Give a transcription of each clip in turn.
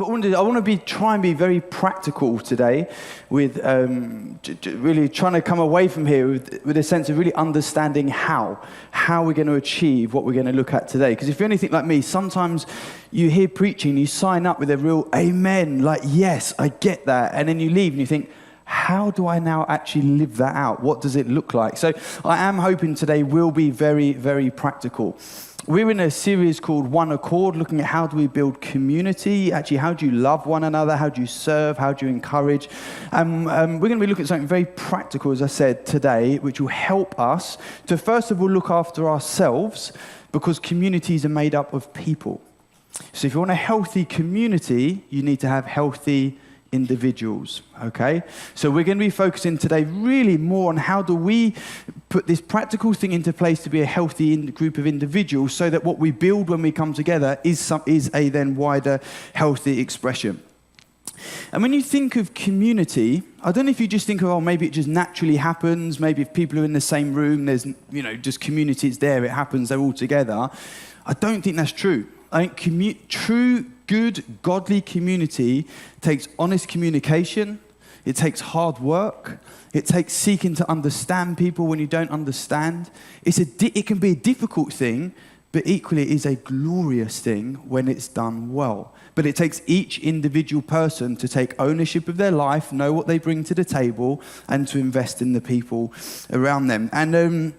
But I want to try and be very practical today with really trying to come away from here with a sense of really understanding how we're going to achieve what we're going to look at today. Because if you're anything like me, sometimes you hear preaching, you sign up with a real amen, like, yes, I get that. And then you leave and you think, how do I now actually live that out? What does it look like? So I am hoping today will be very, very practical. We're in a series called One Accord, looking at how do we build community, actually how do you love one another, how do you serve, how do you encourage. We're going to be looking at something very practical, as I said, today, which will help us to first of all look after ourselves, because communities are made up of people. So if you want a healthy community, you need to have healthy individuals, okay? So we're going to be focusing today really more on how do we put this practical thing into place to be a healthy group of individuals, so that what we build when we come together is a then wider healthy expression. And when you think of community, I don't know if you just think of, oh, maybe it just naturally happens, maybe if people are in the same room, there's, just community, it's there, it happens, they're all together. I don't think that's true. I think true, good, godly community takes honest communication. It takes hard work. It takes seeking to understand people when you don't understand. It can be a difficult thing, but equally it is a glorious thing when it's done well. But it takes each individual person to take ownership of their life, know what they bring to the table, and to invest in the people around them. And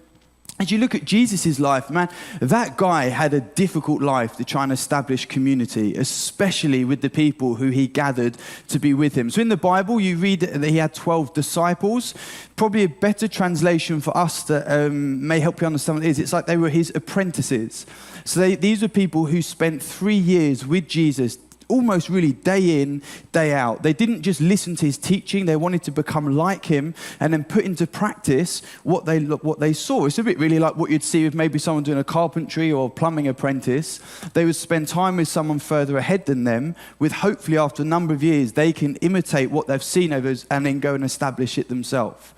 as you look at Jesus' life, man, that guy had a difficult life to try and establish community, especially with the people who he gathered to be with him. So in the Bible, you read that he had 12 disciples. Probably a better translation for us that may help you understand what it is. It's like they were his apprentices. So these were people who spent 3 years with Jesus, almost really day in, day out. They didn't just listen to his teaching. They wanted to become like him and then put into practice what they saw. It's a bit really like what you'd see with maybe someone doing a carpentry or plumbing apprentice. They would spend time with someone further ahead than them, with hopefully after a number of years, they can imitate what they've seen over and then go and establish it themselves.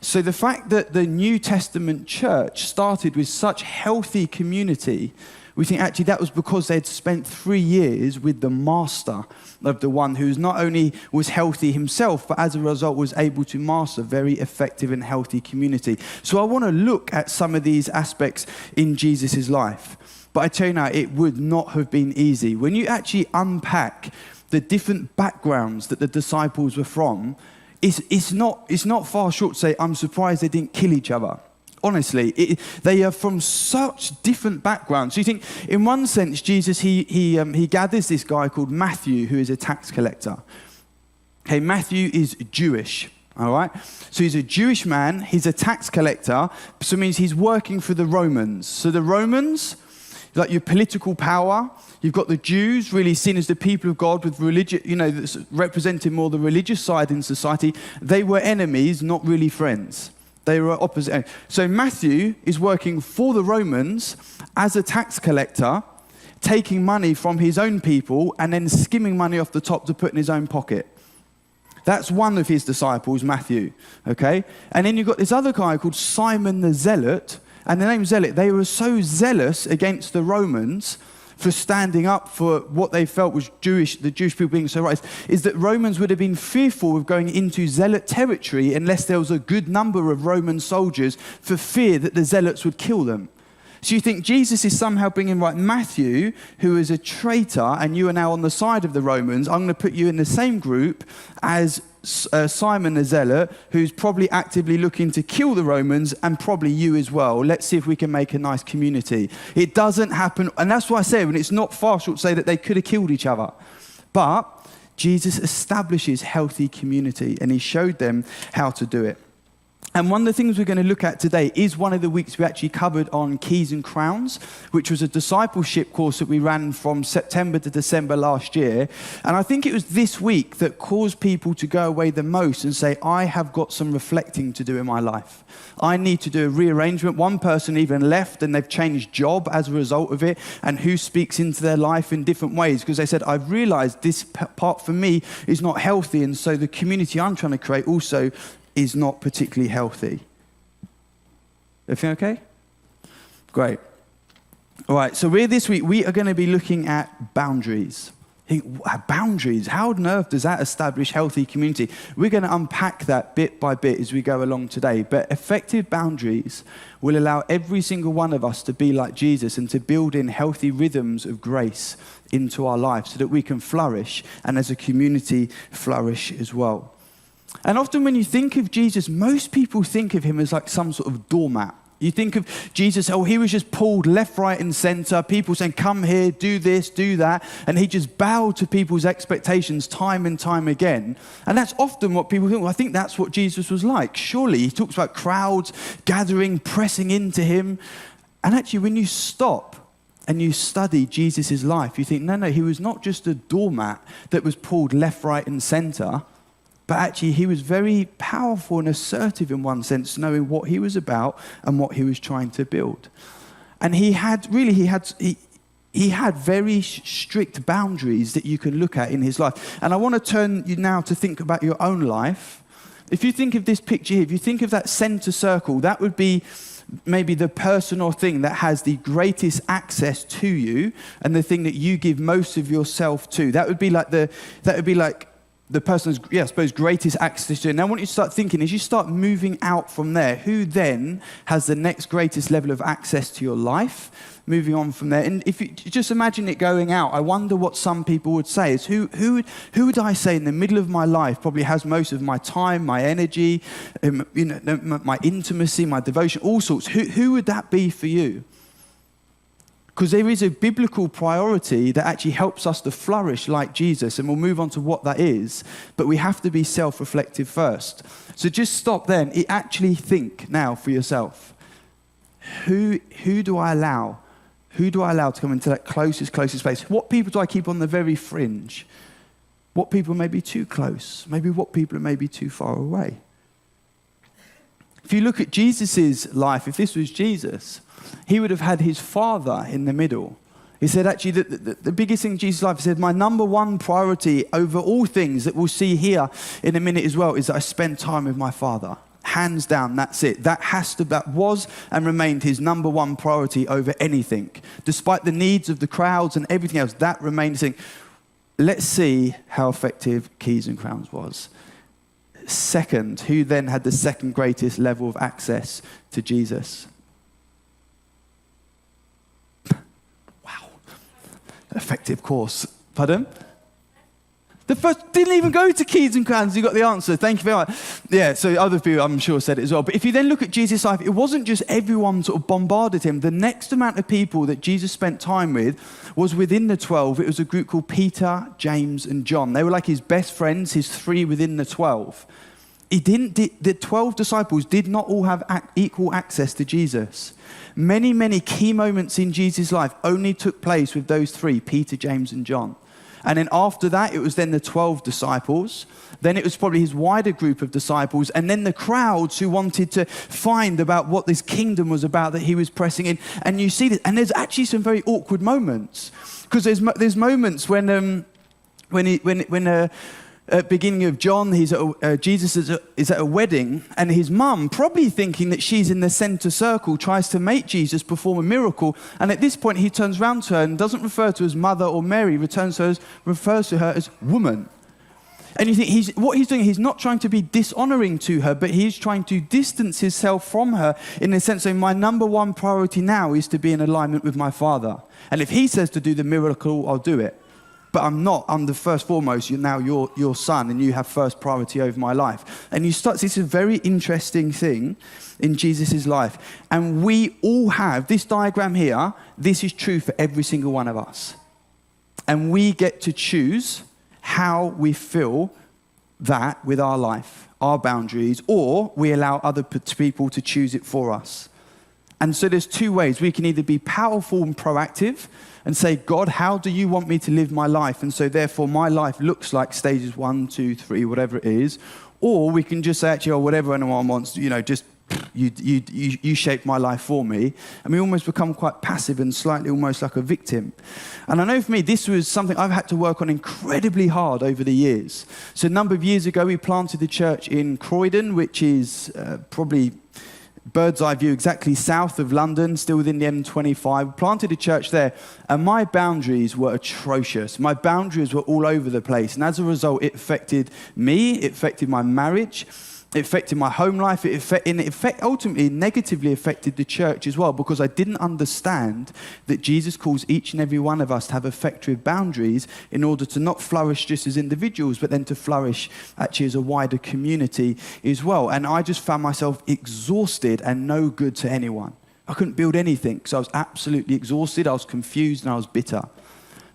So the fact that the New Testament church started with such healthy community, we think actually that was because they'd spent 3 years with the master of the one who not only was healthy himself, but as a result was able to master very effective and healthy community. So I want to look at some of these aspects in Jesus' life. But I tell you now, it would not have been easy. When you actually unpack the different backgrounds that the disciples were from, it's not far short to say, I'm surprised they didn't kill each other. Honestly, they are from such different backgrounds. So you think, in one sense, Jesus, he gathers this guy called Matthew, who is a tax collector. Okay, Matthew is Jewish, all right? So he's a Jewish man, he's a tax collector, so it means he's working for the Romans. So the Romans, like your political power, you've got the Jews, really seen as the people of God with religion, that's representing more the religious side in society. They were enemies, not really friends. They were opposite. So Matthew is working for the Romans as a tax collector, taking money from his own people and then skimming money off the top to put in his own pocket. That's one of his disciples, Matthew, okay? And then you've got this other guy called Simon the Zealot, and the name Zealot, they were so zealous against the Romans for standing up for what they felt was Jewish, the Jewish people being so right, is that Romans would have been fearful of going into zealot territory unless there was a good number of Roman soldiers, for fear that the zealots would kill them. So you think Jesus is somehow bringing right Matthew, who is a traitor, and you are now on the side of the Romans. I'm going to put you in the same group as Simon the Zealot, who's probably actively looking to kill the Romans, and probably you as well. Let's see if we can make a nice community. It doesn't happen, and that's why I say, when it's not far short to say that they could have killed each other. But Jesus establishes healthy community, and he showed them how to do it. And one of the things we're going to look at today is one of the weeks we actually covered on Keys and Crowns, which was a discipleship course that we ran from September to December last year. And I think it was this week that caused people to go away the most and say, I have got some reflecting to do in my life. I need to do a rearrangement. One person even left and they've changed job as a result of it, and who speaks into their life in different ways, because they said, I've realized this part for me is not healthy, and so the community I'm trying to create also is not particularly healthy. Everything okay? Great. All right, so this week we are going to be looking at boundaries. Boundaries, how on earth does that establish healthy community? We're going to unpack that bit by bit as we go along today. But effective boundaries will allow every single one of us to be like Jesus and to build in healthy rhythms of grace into our lives so that we can flourish and as a community flourish as well. And often when you think of Jesus, most people think of him as like some sort of doormat. You think of Jesus, he was just pulled left, right, and center. People saying, come here, do this, do that. And he just bowed to people's expectations time and time again. And that's often what people think. Well, I think that's what Jesus was like. Surely, he talks about crowds gathering, pressing into him. And actually, when you stop and you study Jesus' life, you think, no, he was not just a doormat that was pulled left, right, and center. But actually, he was very powerful and assertive in one sense, knowing what he was about and what he was trying to build. And he had very strict boundaries that you can look at in his life. And I want to turn you now to think about your own life. If you think of this picture here, if you think of that center circle, that would be maybe the person or thing that has the greatest access to you and the thing that you give most of yourself to. That would be like the person's, greatest access to it. And I want you to start thinking, as you start moving out from there, who then has the next greatest level of access to your life, moving on from there. And if you just imagine it going out, I wonder what some people would say is, who would I say in the middle of my life probably has most of my time, my energy, my intimacy, my devotion, all sorts. Who would that be for you? Because there is a biblical priority that actually helps us to flourish like Jesus, and we'll move on to what that is, but we have to be self-reflective first. So just stop there and actually think now for yourself. Who do I allow? Who do I allow to come into that closest space? What people do I keep on the very fringe? What people may be too close? Maybe what people are maybe too far away? If you look at Jesus' life, if this was Jesus, he would have had his Father in the middle. He said actually that the biggest thing in Jesus' life, he said, my number one priority over all things that we'll see here in a minute as well is that I spend time with my Father. Hands down, that's it. That was and remained his number one priority over anything. Despite the needs of the crowds and everything else, that remained his thing. Let's see how effective Keys and Crowns was. Second, who then had the second greatest level of access to Jesus? Wow. Effective course. Pardon? The first didn't even go to Keys and Crowns. You got the answer. Thank you very much. Yeah, so other people, I'm sure, said it as well. But if you then look at Jesus' life, it wasn't just everyone sort of bombarded him. The next amount of people that Jesus spent time with was within the 12. It was a group called Peter, James, and John. They were like his best friends, his three within the 12. The 12 disciples did not all have equal access to Jesus. Many, many key moments in Jesus' life only took place with those three, Peter, James, and John. And then after that, it was then the 12 disciples. Then it was probably his wider group of disciples. And then the crowds who wanted to find about what this kingdom was about that he was pressing in. And you see this. And there's actually some very awkward moments. Because there's moments when beginning of John, Jesus is at a wedding, and his mum, probably thinking that she's in the center circle, tries to make Jesus perform a miracle. And at this point, he turns around to her and doesn't refer to her as mother or Mary, refers to her as woman. And you think what he's doing, he's not trying to be dishonoring to her, but he's trying to distance himself from her in the sense of my number one priority now is to be in alignment with my Father. And if he says to do the miracle, I'll do it. But I'm not. I'm the first foremost. You're now your son, and you have first priority over my life. And you start. This is a very interesting thing in Jesus' life. And we all have this diagram here. This is true for every single one of us. And we get to choose how we fill that with our life, our boundaries, or we allow other people to choose it for us. And so there's two ways. We can either be powerful and proactive and say, God, how do you want me to live my life? And so therefore my life looks like stages 1, 2, 3, whatever it is. Or we can just say, actually, whatever anyone wants, just you shape my life for me. And we almost become quite passive and slightly almost like a victim. And I know for me, this was something I've had to work on incredibly hard over the years. So a number of years ago, we planted a church in Croydon, which is probably bird's eye view, exactly south of London, still within the M25. Planted a church there, and my boundaries were atrocious. My boundaries were all over the place, and as a result, it affected me, it affected my marriage, it affected my home life, ultimately negatively affected the church as well, because I didn't understand that Jesus calls each and every one of us to have effective boundaries in order to not flourish just as individuals, but then to flourish actually as a wider community as well. And I just found myself exhausted and no good to anyone. I couldn't build anything because I was absolutely exhausted, I was confused, and I was bitter.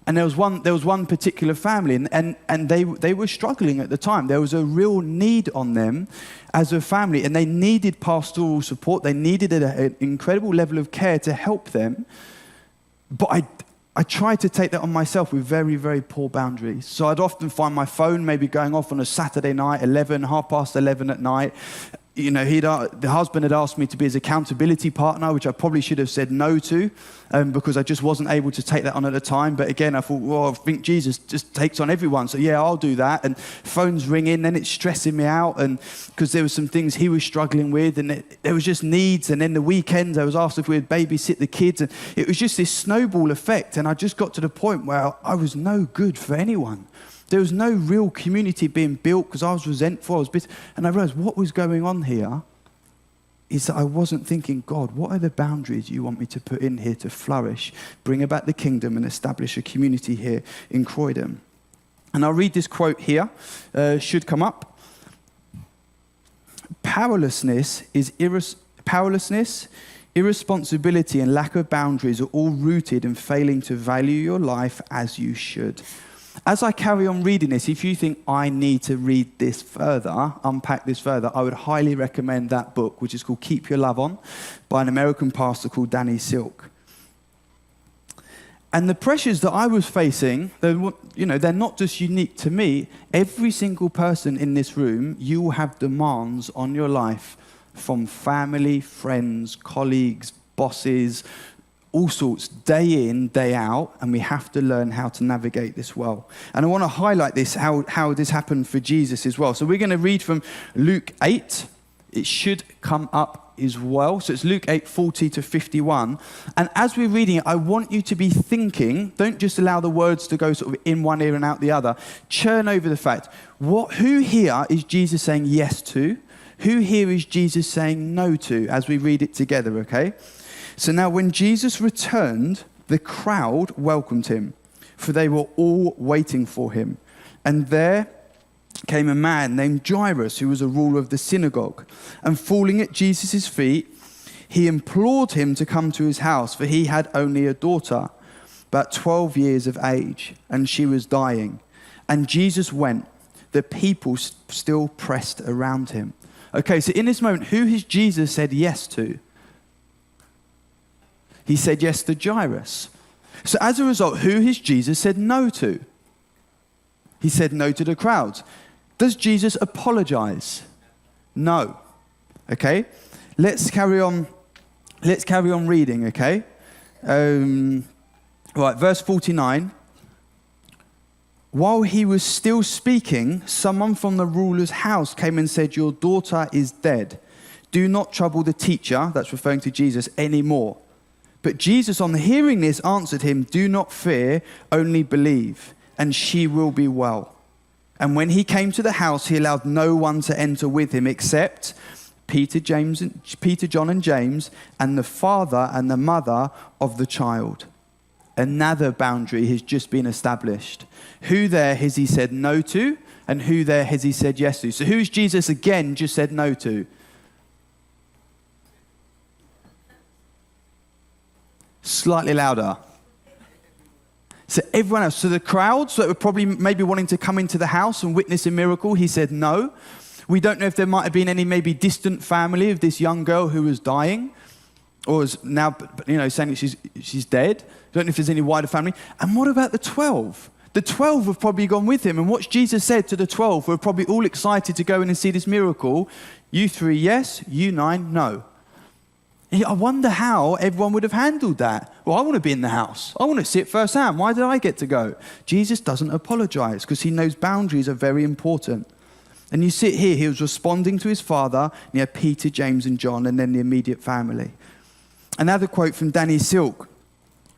And there was one particular family, and they were struggling at the time. There was a real need on them as a family, and they needed pastoral support. They needed an incredible level of care to help them. But I tried to take that on myself with very, very poor boundaries. So I'd often find my phone maybe going off on a Saturday night, 11 at night. You know, the husband had asked me to be his accountability partner, which I probably should have said no to, because I just wasn't able to take that on at the time. But again, I thought, well, I think Jesus just takes on everyone. So yeah, I'll do that. And phone's ringing, then it's stressing me out. And because there were some things he was struggling with, and there was just needs. And then the weekends, I was asked if we'd babysit the kids. And it was just this snowball effect. And I just got to the point where I was no good for anyone. There was no real community being built because I was resentful, I was bitter. And I realized what was going on here is that I wasn't thinking, God, what are the boundaries you want me to put in here to flourish, bring about the kingdom and establish a community here in Croydon? And I'll read this quote here, should come up. Powerlessness, irresponsibility and lack of boundaries are all rooted in failing to value your life as you should. As I carry on reading this, if you think I need to read this further, unpack this further, I would highly recommend that book, which is called Keep Your Love On, by an American pastor called Danny Silk. And the pressures that I was facing, they're not just unique to me. Every single person in this room, you will have demands on your life from family, friends, colleagues, bosses, all sorts, day in, day out, and we have to learn how to navigate this well. And I want to highlight this, how this happened for Jesus as well. So we're going to read from Luke 8. It should come up as well. So it's Luke 8, 40 to 51. And as we're reading it, I want you to be thinking, don't just allow the words to go sort of in one ear and out the other. Churn over the fact, who here is Jesus saying yes to? Who here is Jesus saying no to, as we read it together, okay? So now when Jesus returned, the crowd welcomed him, for they were all waiting for him. And there came a man named Jairus, who was a ruler of the synagogue. And falling at Jesus' feet, he implored him to come to his house, for he had only a daughter, about 12 years of age, and she was dying. And Jesus went. The people still pressed around him. Okay, so in this moment, who has Jesus said yes to? He said yes to Jairus. So as a result, who has Jesus said no to? He said no to the crowds. Does Jesus apologize? No. Okay? Let's carry on reading, okay? Right, verse 49. While he was still speaking, someone from the ruler's house came and said, "Your daughter is dead. Do not trouble the teacher," that's referring to Jesus, "anymore." But Jesus, on hearing this, answered him, "Do not fear, only believe, and she will be well." And when he came to the house, he allowed no one to enter with him except Peter, John, and James, and the father and the mother of the child. Another boundary has just been established. Who there has he said no to, and who there has he said yes to? So who's Jesus again just said no to? Slightly louder. So everyone else. So the crowds that were probably maybe wanting to come into the house and witness a miracle, he said no. We don't know if there might have been any maybe distant family of this young girl who was dying, or is now, saying that she's dead. Don't know if there's any wider family. And what about the 12? The 12 have probably gone with him. And what Jesus said to the 12 were probably all excited to go in and see this miracle. You 3, yes. You 9, no. I wonder how everyone would have handled that. Well, I want to be in the house. I want to sit firsthand. Why did I get to go? Jesus doesn't apologize because he knows boundaries are very important. And you see it here, he was responding to his father, and he had Peter, James, and John, and then the immediate family. Another quote from Danny Silk,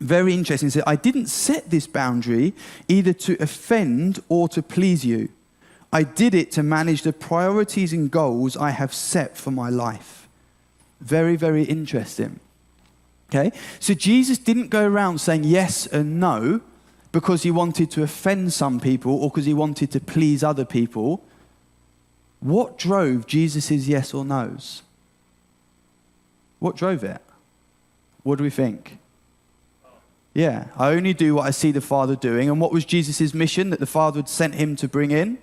very interesting, he said, I didn't set this boundary either to offend or to please you. I did it to manage the priorities and goals I have set for my life. Very, very interesting. Okay, so Jesus didn't go around saying yes and no because he wanted to offend some people or because he wanted to please other people. What drove Jesus' yes or no's? What drove it? What do we think? Yeah, I only do what I see the Father doing. And what was Jesus' mission that the Father had sent him to bring in?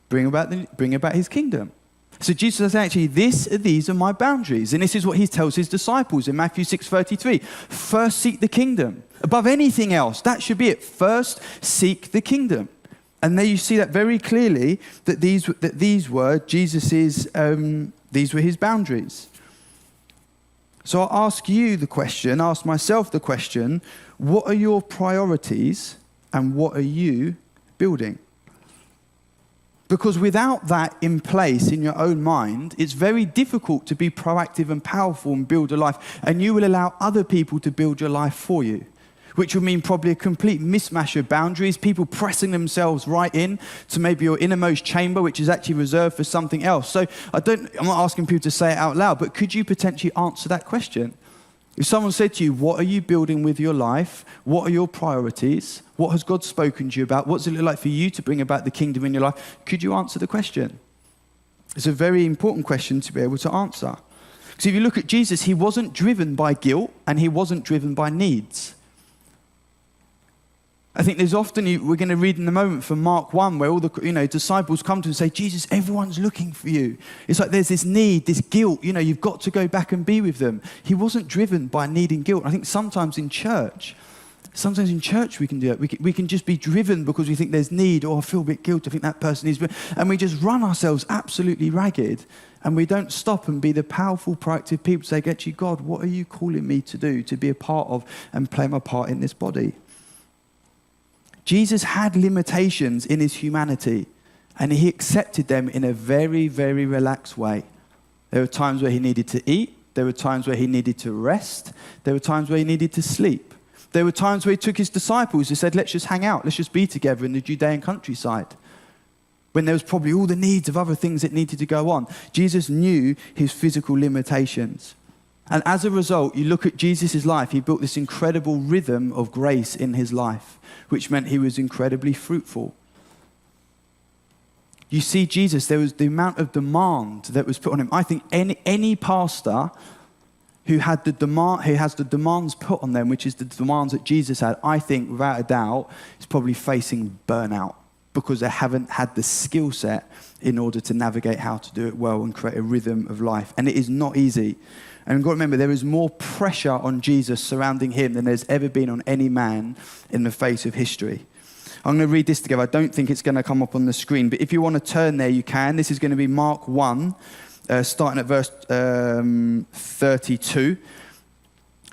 Bring about his kingdom. So Jesus says, actually, these are my boundaries. And this is what he tells his disciples in Matthew 6:33. First seek the kingdom. Above anything else, that should be it. First seek the kingdom. And there you see that very clearly that these were Jesus's, these were his boundaries. So I'll ask you the question, ask myself the question, what are your priorities and what are you building? Because without that in place in your own mind, it's very difficult to be proactive and powerful and build a life. And you will allow other people to build your life for you, which will mean probably a complete mismatch of boundaries, people pressing themselves right in to maybe your innermost chamber, which is actually reserved for something else. So I'm not asking people to say it out loud, but could you potentially answer that question? If someone said to you, what are you building with your life? What are your priorities? What has God spoken to you about? What does it look like for you to bring about the kingdom in your life? Could you answer the question? It's a very important question to be able to answer. Because if you look at Jesus, he wasn't driven by guilt and he wasn't driven by needs. I think there's often, we're going to read in a moment from Mark 1, where all the disciples come to him and say, Jesus, everyone's looking for you. It's like there's this need, this guilt, you've got to go back and be with them. He wasn't driven by need and guilt. I think sometimes in church we can do it. We can just be driven because we think there's need, or I feel a bit guilty, I think that person is, and we just run ourselves absolutely ragged, and we don't stop and be the powerful, proactive people to say, actually, God, what are you calling me to do, to be a part of and play my part in this body? Jesus had limitations in his humanity, and he accepted them in a very, very relaxed way. There were times where he needed to eat. There were times where he needed to rest. There were times where he needed to sleep. There were times where he took his disciples and said, let's just hang out. Let's just be together in the Judean countryside. When there was probably all the needs of other things that needed to go on. Jesus knew his physical limitations. And as a result, you look at Jesus' life, he built this incredible rhythm of grace in his life, which meant he was incredibly fruitful. You see Jesus, there was the amount of demand that was put on him. I think any pastor who has the demands put on them, which is the demands that Jesus had, I think without a doubt, is probably facing burnout because they haven't had the skill set in order to navigate how to do it well and create a rhythm of life. And it is not easy. And you've got to remember, there is more pressure on Jesus surrounding him than there's ever been on any man in the face of history. I'm going to read this together. I don't think it's going to come up on the screen, but if you want to turn there, you can. This is going to be Mark 1, starting at verse 32.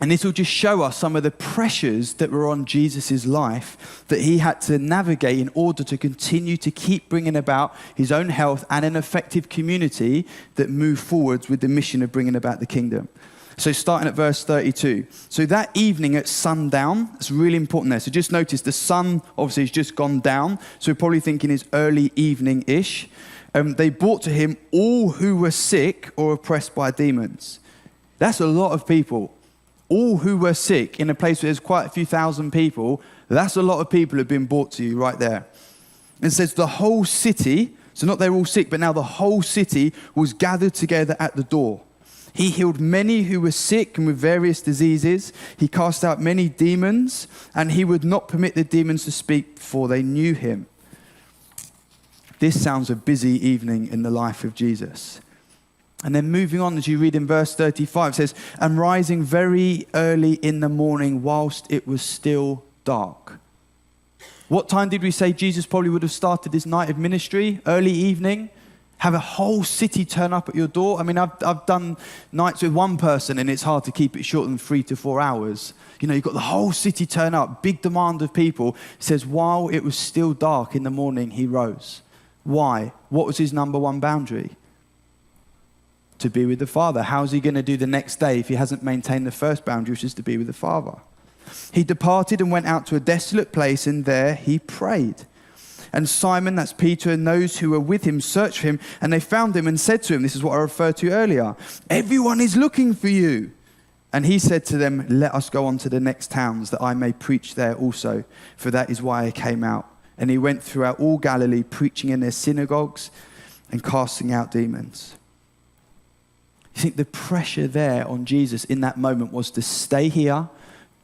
And this will just show us some of the pressures that were on Jesus' life that he had to navigate in order to continue to keep bringing about his own health and an effective community that moved forwards with the mission of bringing about the kingdom. So starting at verse 32. So that evening at sundown, it's really important there. So just notice the sun obviously has just gone down. So we're probably thinking it's early evening-ish. They brought to him all who were sick or oppressed by demons. That's a lot of people. All who were sick in a place where there's quite a few thousand people, that's a lot of people who've been brought to you right there. And it says the whole city, so not they're all sick, but now the whole city was gathered together at the door. He healed many who were sick and with various diseases. He cast out many demons, and he would not permit the demons to speak, for they knew him. This sounds a busy evening in the life of Jesus. And then moving on, as you read in verse 35, it says, and rising very early in the morning whilst it was still dark. What time did we say Jesus probably would have started his night of ministry? Early evening? Have a whole city turn up at your door? I mean, I've done nights with one person and it's hard to keep it short than 3 to 4 hours. You've got the whole city turn up, big demand of people. It says, while it was still dark in the morning, he rose. Why? What was his number one boundary? To be with the Father. How's he going to do the next day if he hasn't maintained the first boundary, which is to be with the Father? He departed and went out to a desolate place, and there he prayed. And Simon, that's Peter, and those who were with him searched for him, and they found him and said to him, this is what I referred to earlier, everyone is looking for you. And he said to them, let us go on to the next towns, that I may preach there also, for that is why I came out. And he went throughout all Galilee, preaching in their synagogues and casting out demons. You think the pressure there on Jesus in that moment was to stay here,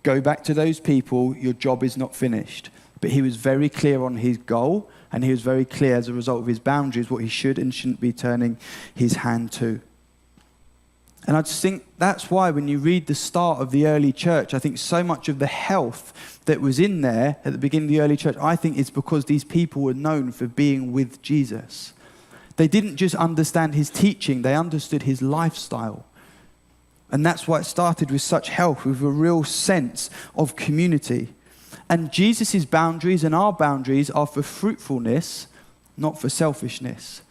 go back to those people, your job is not finished. But he was very clear on his goal, and he was very clear as a result of his boundaries what he should and shouldn't be turning his hand to. And I just think that's why when you read the start of the early church, I think so much of the health that was in there at the beginning of the early church, I think it's because these people were known for being with Jesus. They didn't just understand his teaching, they understood his lifestyle. And that's why it started with such health, with a real sense of community. And Jesus' boundaries and our boundaries are for fruitfulness, not for selfishness.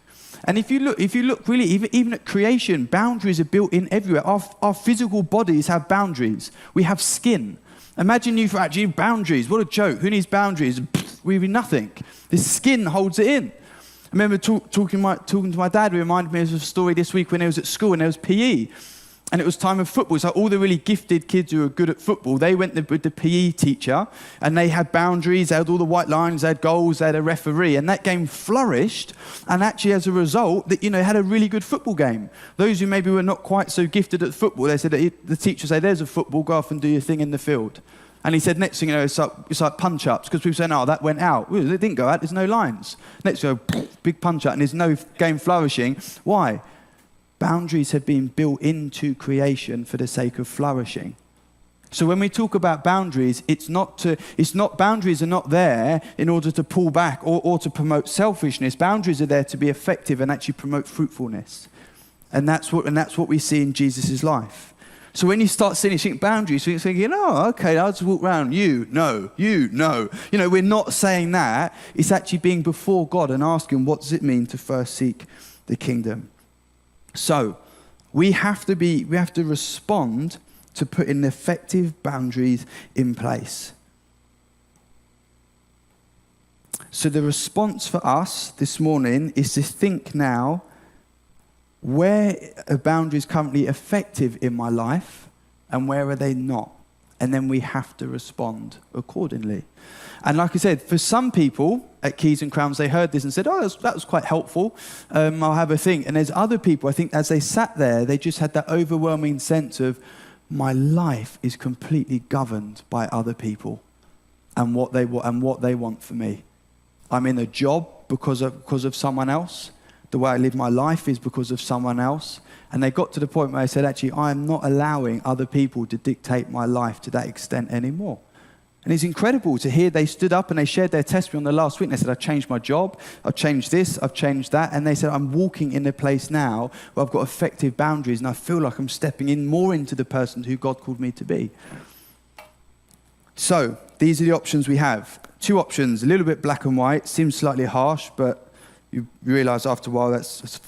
And if you look really, even at creation, boundaries are built in everywhere. Our physical bodies have boundaries. We have skin. Imagine you for actually boundaries. What a joke. Who needs boundaries? We have nothing. The skin holds it in. I remember talking to my dad. He reminded me of a story this week when he was at school and there was PE. And it was time of football. So all the really gifted kids who were good at football, they went with the PE teacher and they had boundaries, they had all the white lines, they had goals, they had a referee. And that game flourished. And actually as a result, had a really good football game. Those who maybe were not quite so gifted at football, they said, the teacher said, there's a football, go off and do your thing in the field. And he said, next thing you know, it's like punch-ups, because people say, no, that went out. Well, it didn't go out, there's no lines. Next thing you go, big punch-up, and there's no game flourishing. Why? Boundaries have been built into creation for the sake of flourishing. So when we talk about boundaries, boundaries are not there in order to pull back or to promote selfishness. Boundaries are there to be effective and actually promote fruitfulness. And that's what we see in Jesus' life. So when you start seeing boundaries, you're thinking, oh, okay, I'll just walk around. You, no. We're not saying that. It's actually being before God and asking, what does it mean to first seek the kingdom? So we have to respond to putting effective boundaries in place. So the response for us this morning is to think now, where are boundaries currently effective in my life and where are they not? And then we have to respond accordingly. And like I said, for some people at Keys and Crowns, they heard this and said, oh, that was quite helpful. I'll have a think. And there's other people, I think, as they sat there, they just had that overwhelming sense of, my life is completely governed by other people and what they want for me. I'm in a job because of someone else. The way I live my life is because of someone else. And they got to the point where they said, actually, I am not allowing other people to dictate my life to that extent anymore. And it's incredible to hear they stood up and they shared their testimony on the last week. They said, I've changed my job, I've changed this, I've changed that. And they said, I'm walking in a place now where I've got effective boundaries and I feel like I'm stepping in more into the person who God called me to be. So these are the options we have. Two options, a little bit black and white, seems slightly harsh, but you realize after a while that's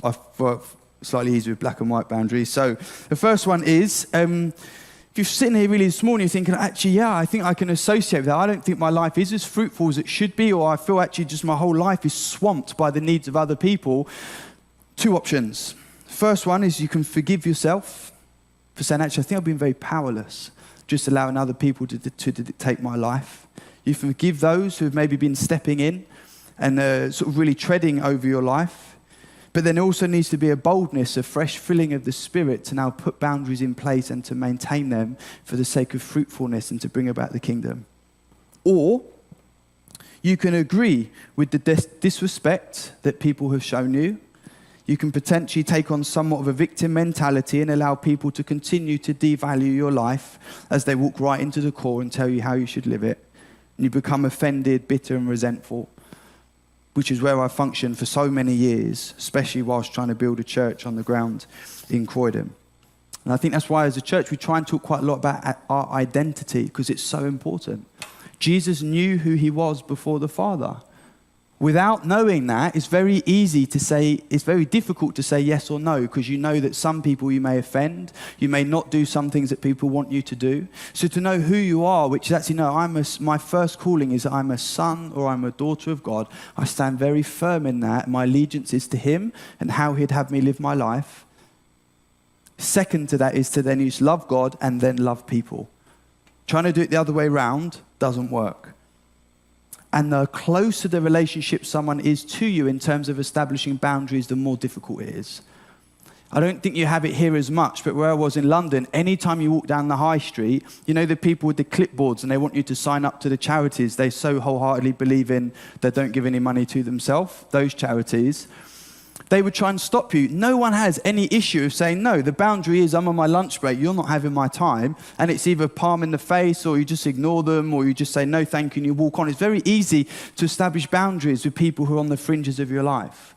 slightly easier with black and white boundaries. So the first one is, if you're sitting here really this morning, you're thinking, actually, yeah, I think I can associate with that. I don't think my life is as fruitful as it should be, or I feel actually just my whole life is swamped by the needs of other people. Two options. First one is you can forgive yourself for saying, actually, I think I've been very powerless, just allowing other people to dictate my life. You forgive those who have maybe been stepping in and sort of really treading over your life. But then also needs to be a boldness, a fresh filling of the Spirit to now put boundaries in place and to maintain them for the sake of fruitfulness and to bring about the kingdom. Or you can agree with the disrespect that people have shown you. You can potentially take on somewhat of a victim mentality and allow people to continue to devalue your life as they walk right into the core and tell you how you should live it. And you become offended, bitter and resentful, which is where I functioned for so many years, especially whilst trying to build a church on the ground in Croydon. And I think that's why as a church we try and talk quite a lot about our identity, because it's so important. Jesus knew who he was before the Father. Without knowing that, it's very difficult to say yes or no, because you know that some people you may offend, you may not do some things that people want you to do. So to know who you are, which is actually, my first calling is that I'm a son or I'm a daughter of God. I stand very firm in that. My allegiance is to him and how he'd have me live my life. Second to that is to then use love God and then love people. Trying to do it the other way around doesn't work. And the closer the relationship someone is to you in terms of establishing boundaries, the more difficult it is. I don't think you have it here as much, but where I was in London, anytime you walk down the high street, you know the people with the clipboards and they want you to sign up to the charities they so wholeheartedly believe in that don't give any money to themselves, those charities. They would try and stop you. No one has any issue of saying, no, the boundary is I'm on my lunch break, you're not having my time. And it's either palm in the face or you just ignore them or you just say no thank you and you walk on. It's very easy to establish boundaries with people who are on the fringes of your life.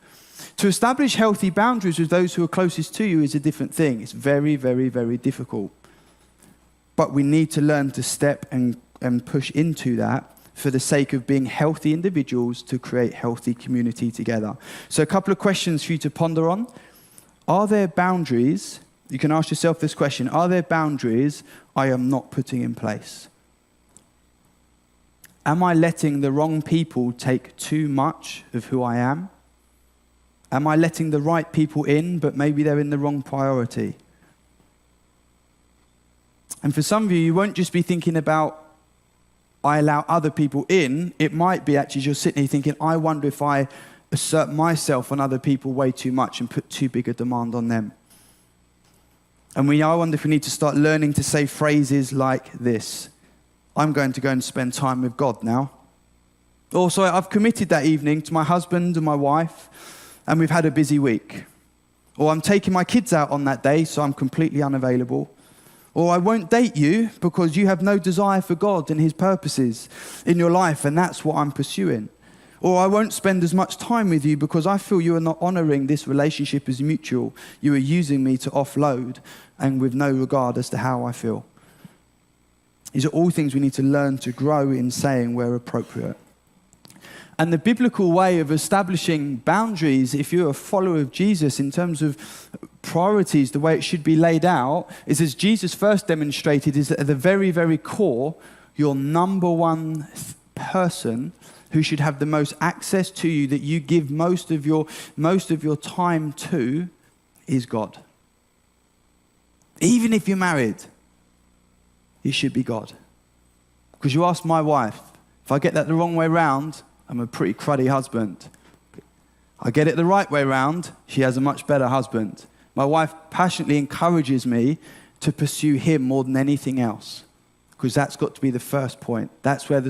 To establish healthy boundaries with those who are closest to you is a different thing. It's very, very, very difficult. But we need to learn to step and push into that for the sake of being healthy individuals to create healthy community together. So a couple of questions for you to ponder on. Are there boundaries, you can ask yourself this question, are there boundaries I am not putting in place? Am I letting the wrong people take too much of who I am? Am I letting the right people in, but maybe they're in the wrong priority? And for some of you, you won't just be thinking about I allow other people in. It might be actually you're sitting here thinking, I wonder if I assert myself on other people way too much and put too big a demand on them. And I wonder if we need to start learning to say phrases like this. I'm going to go and spend time with God now. Also, I've committed that evening to my husband and my wife, and we've had a busy week. Or I'm taking my kids out on that day, so I'm completely unavailable. Or I won't date you because you have no desire for God and his purposes in your life, and that's what I'm pursuing. Or I won't spend as much time with you because I feel you are not honoring this relationship as mutual. You are using me to offload and with no regard as to how I feel. These are all things we need to learn to grow in saying where appropriate. And the biblical way of establishing boundaries, if you're a follower of Jesus in terms of priorities, the way it should be laid out, is as Jesus first demonstrated, is that at the very, very core, your number one person who should have the most access to you, that you give most of your time to, is God. Even if you're married, it should be God. Because you ask my wife, if I get that the wrong way round, I'm a pretty cruddy husband. I get it the right way round, she has a much better husband. My wife passionately encourages me to pursue him more than anything else, because that's got to be the first point. That's where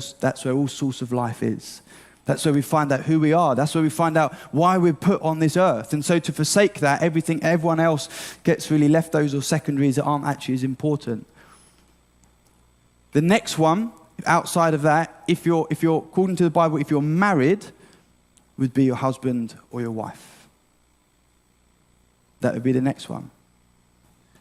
all source of life is. That's where we find out who we are. That's where we find out why we're put on this earth. And so to forsake that, everyone else gets really leftovers or secondaries that aren't actually as important. The next one, outside of that, if you're according to the Bible, if you're married, would be your husband or your wife. That would be the next one.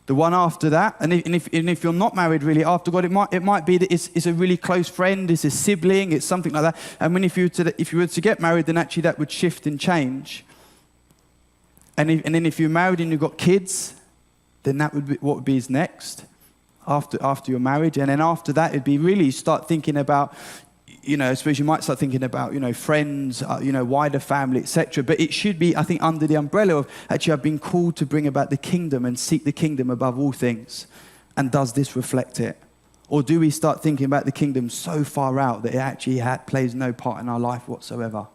The one after that, and if you're not married really after God, it might be that it's a really close friend, it's a sibling, it's something like that. And when if you were to get married, then actually that would shift and change. And then if you're married and you've got kids, then that would be what would be his next. After you're married, and then after that, it'd be really start thinking about, I suppose you might start thinking about, friends, wider family, etc. But it should be, I think, under the umbrella of actually I've been called to bring about the kingdom and seek the kingdom above all things. And does this reflect it? Or do we start thinking about the kingdom so far out that it actually plays no part in our life whatsoever?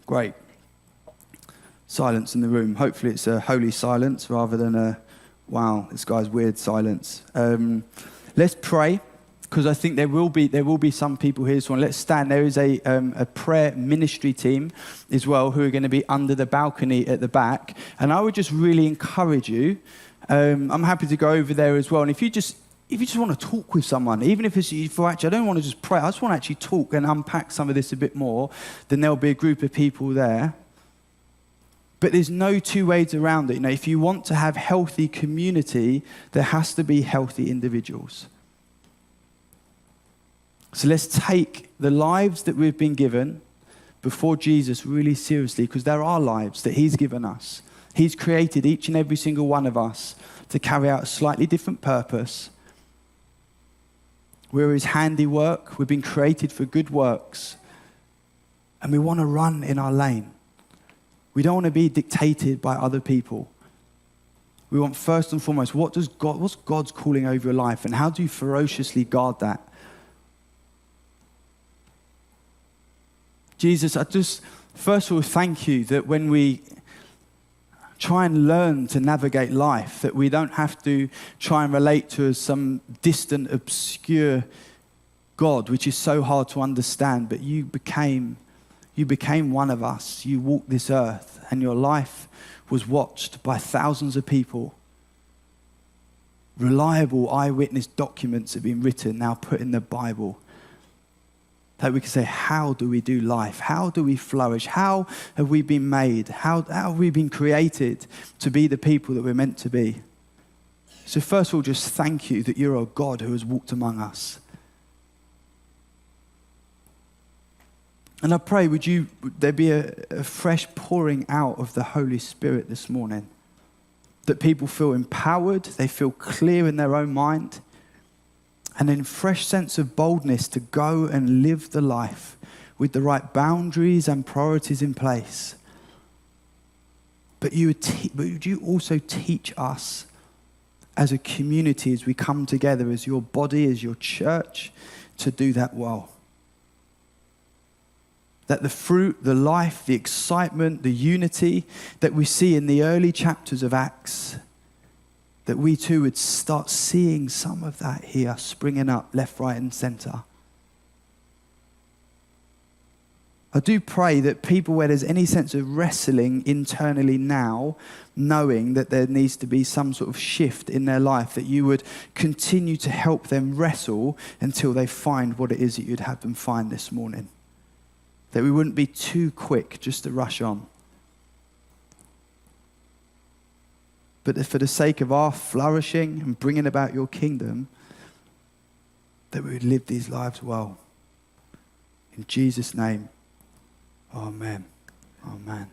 Great. Silence in the room. Hopefully it's a holy silence rather than a, wow, this guy's weird silence. Let's pray, because I think there will be some people here this morning. Let's stand. There is a prayer ministry team as well who are going to be under the balcony at the back. And I would just really encourage you. I'm happy to go over there as well. And if you just want to talk with someone, even if it's for actually, I don't want to just pray. I just want to actually talk and unpack some of this a bit more. Then there'll be a group of people there. But there's no two ways around it. If you want to have healthy community, there has to be healthy individuals. So let's take the lives that we've been given before Jesus really seriously, because they're our lives that he's given us. He's created each and every single one of us to carry out a slightly different purpose. We're his handiwork. We've been created for good works. And we want to run in our lane. We don't want to be dictated by other people. We want first and foremost, what's God's calling over your life, and how do you ferociously guard that? Jesus, I just, first of all, thank you that when we try and learn to navigate life, that we don't have to try and relate to some distant, obscure God, which is so hard to understand, but you became one of us. You walked this earth, and your life was watched by thousands of people. Reliable eyewitness documents have been written, now put in the Bible. That we can say, how do we do life? How do we flourish? How have we been made? How have we been created to be the people that we're meant to be? So first of all, just thank you that you're a God who has walked among us. And I pray, would there be a fresh pouring out of the Holy Spirit this morning? That people feel empowered, they feel clear in their own mind, and in fresh sense of boldness to go and live the life with the right boundaries and priorities in place. But would you also teach us as a community, as we come together, as your body, as your church, to do that well? That the fruit, the life, the excitement, the unity that we see in the early chapters of Acts, that we too would start seeing some of that here springing up left, right, and center. I do pray that people where there's any sense of wrestling internally now, knowing that there needs to be some sort of shift in their life, that you would continue to help them wrestle until they find what it is that you'd have them find this morning. That we wouldn't be too quick just to rush on. But for the sake of our flourishing and bringing about your kingdom, that we would live these lives well. In Jesus' name, amen. Amen.